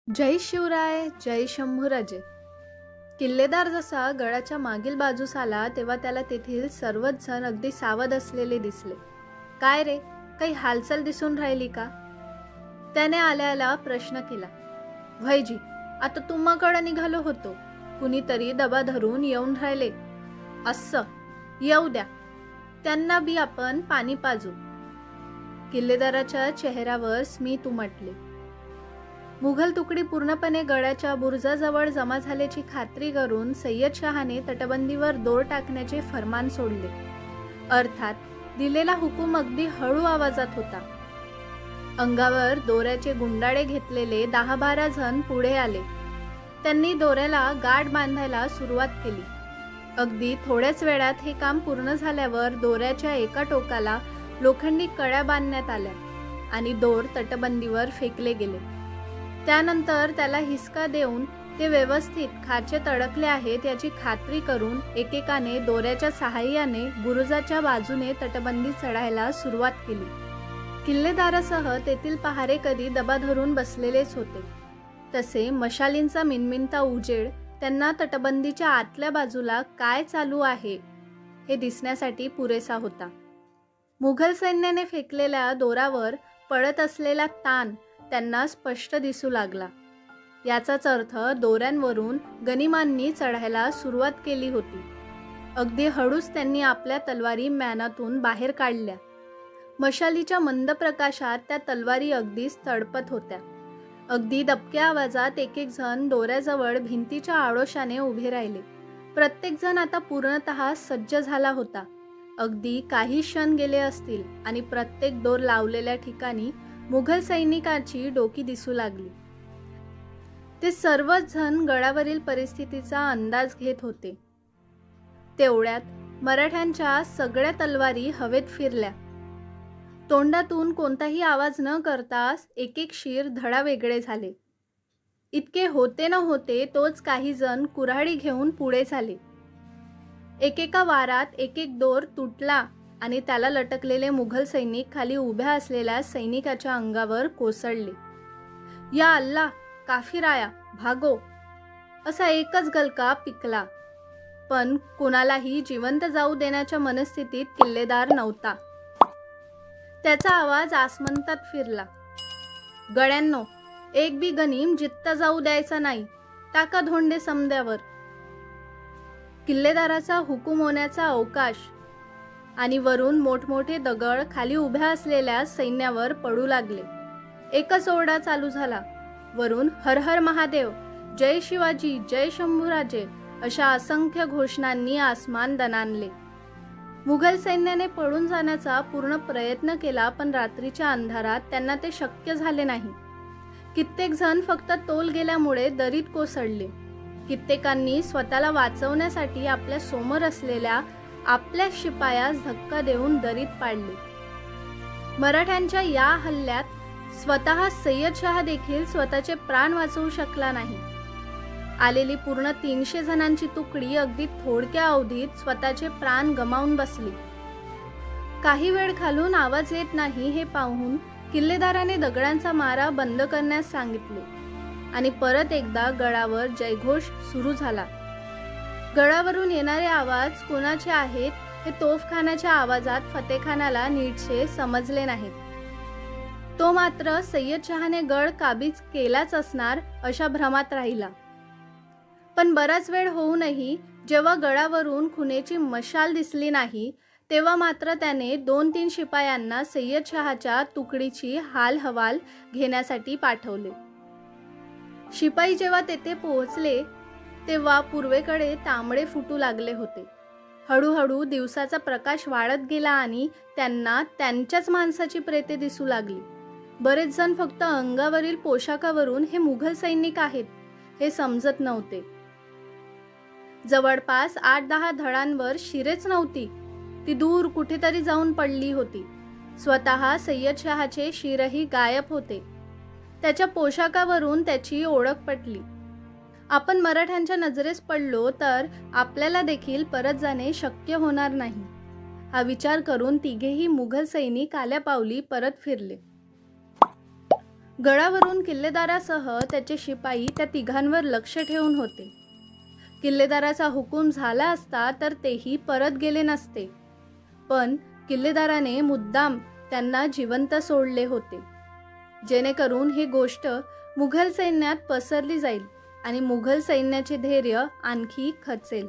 जय शिवराय, जय शंभूराजे। किल्लेदार जसा गडाच्या मागील बाजूस आला तेव्हा त्याला तेथील सर्वच जण अगदी सावध असलेले दिसले। काय रे, काही हालचाल दिसून राहिली का? त्याने आल्याला प्रश्न केला। भैजी, आता तुम्हाकडे निघालो होतो, कुणीतरी दबा धरून येऊन राहिले। असं, येऊ द्या, त्यांना बी आपण पाणी पाजू। किल्लेदाराच्या चेहऱ्यावर स्मित उमटले। मुघल तुकडी पूर्णपणे गडाच्या बुरुजाजवळ जमा झाल्याची खात्री करून सय्यद शहाने तटबंदीवर दोर टाकण्याचे फरमान सोडले। अर्थात दिलेला हुकूम अगदी हळू आवाजात होता। अंगावर दोऱ्याचे गुंडाळे घेतलेले 10-12 जण पुढे आले। त्यांनी दोऱ्याला गाठ बांधायला सुरुवात केली। अगदी थोड्याच वेळात हे काम पूर्ण झाल्यावर दोऱ्याच्या एका टोकाला लोखंडी कड्या बांधण्यात आल्या आणि दोर तटबंदीवर फेकले गेले। त्यानंतर त्याला हिसका देऊन ते व्यवस्थित खाचेत अडकले आहेत याची खात्री करून एकेकाने दोऱ्याच्या सहाय्याने बुरुजाच्या बाजूने तटबंदी चढायला सुरुवात केली। किल्लेदारासह तेथील पहारे कधी दबा धरून बसलेलेच होते, तसे मशालींचा मिनमिनता उजेड त्यांना तटबंदीच्या आतल्या बाजूला काय चालू आहे हे दिसण्यासाठी पुरेसा होता। मुघल सैन्याने फेकलेल्या दोरावर पडत असलेला ताण त्यांना स्पष्ट दिसू लागला। याचाच अर्थ दोऱ्यांवरून गनिमांनी चढायला सुरुवात केली होती। अगदी हळूच त्यांनी आपल्या तलवारी म्यानातून बाहेर काढल्या। मशालीच्या मंद प्रकाशात त्या तलवारी अगदीच तडपत होत्या। अगदी दबक्या आवाजात एक एक जण दोऱ्याजवळ भिंतीच्या आडोशाने उभे राहिले। प्रत्येक जण आता पूर्णतः सज्ज झाला होता। अगदी काही क्षण गेले असतील आणि प्रत्येक दोर लावलेल्या ठिकाणी मुघल सैनिकांची डोकी दिसू लागली। ते सर्वच जण गडावरील परिस्थितीचा अंदाज घेत होते। तेवढ्यात मराठ्यांच्या सगळ्या तलवारी हवेत फिरल्या। तोंडातून कोणताही आवाज न करताच एक एक शीर धडा वेगळे झाले। इतके होते न होते तोच काही जण कुऱ्हाडी घेऊन पुढे झाले। एकेका वारात एक एक दोर तुटला आणि त्याला लटकलेले मुघल सैनिक खाली उभ्या असलेल्या सैनिकाच्या अंगावर कोसळले। या अल्ला, काफिर आया, भागो, असा एकच गलका पिकला। पण कोणालाही जिवंत जाऊ देण्याच्या मनस्थितीत किल्लेदार नव्हता। त्याचा आवाज आसमंतात फिरला। गड्यांनो, एक बी गनीम जित्ता जाऊ द्यायचा नाही, टाका धोंडे समद्यावर। किल्लेदाराचा हुकूम होण्याचा अवकाश आणि वरून मोठमोठे दगड खाली उभ्या असलेल्या सैन्यावर पडू लागले। एकच ओरडा चालू झाला। वरून हर हर महादेव, जय शिवाजी, जय शंभूराजे अशा असंख्य घोषणांनी आसमान दणाणले। मुघल सैन्याने पळून जाण्याचा पूर्ण प्रयत्न केला, पण रात्रीच्या अंधारात त्यांना ते शक्य झाले नाही। कित्येक जण फक्त तोल गेल्यामुळे दरीत कोसळले। कित्येकांनी स्वतःला वाचवण्यासाठी आपल्या समोर असलेल्या आपल्या शिपायास धक्का देऊन दरीत पाडले। मराठ्यांच्या या हल्ल्यात स्वतः सय्यद शहा देखील स्वतःचे प्राण वाचवू शकला नाही। आलेली पूर्ण 300 जणांची तुकडी अगदी थोडक्या अवधीत स्वतःचे प्राण गमावून बसली। काही वेळ खालून आवाज येत नाही हे पाहून किल्लेदाराने दगडांचा मारा बंद करण्यास सांगितले आणि परत एकदा गडावर जयघोष सुरू झाला। गडावरून येणारे आवाज कोणाचे आहेत हे तोफखानाच्या आवाजात फतेखानाला नीटसे समजले नाहीत। तो मात्र सय्यद शहाने गड काबीज केलाच असणार अशा भ्रमात राहिला। पण बराच वेळ होऊनही जेव्हा गडावरून खुनेची मशाल दिसली नाही तेव्हा मात्र त्याने 2-3 शिपायांना सय्यद शहाच्या तुकडीची हालहवाल घेण्यासाठी पाठवले। शिपाई जेव्हा तेथे पोहोचले तेव्हा पूर्वेकडे तांबडे फुटू लागले होते। हळूहळू दिवसाचा प्रकाश वाढत गेला आणि त्यांना त्यांच्याच माणसाची प्रेते दिसू लागली। बरेच जण फक्त अंगावरील पोशाखावरून हे मुघल सैनिक आहेत हे समजत नव्हते। जवळपास 8-10 धडांवर शिरेच नव्हती, ती दूर कुठेतरी जाऊन पडली होती। स्वतः सय्यद शहाचे शिरही गायब होते। त्याच्या पोशाखावरून त्याची ओळख पटली। आपण मराठ्यांच्या नजरेस पडलो तर आपल्याला देखील परत जाणे शक्य होणार नाही हा विचार करून तिघेही मुघल सैनिक आल्या पावली परत फिरले। गडावरून किल्लेदारासह त्याचे शिपाई त्या तिघांवर लक्ष ठेवून होते. किल्लेदाराचा हुकूम झाला असता तर तेही परत गेले नसते, पण किल्लेदाराने मुद्दाम त्यांना जिवंत सोडले होते, जेणेकरून ही गोष्ट मुघल सैन्यात पसरली जाईल आणि मुघल सैन्याचे धैर्य आणखी खचेल.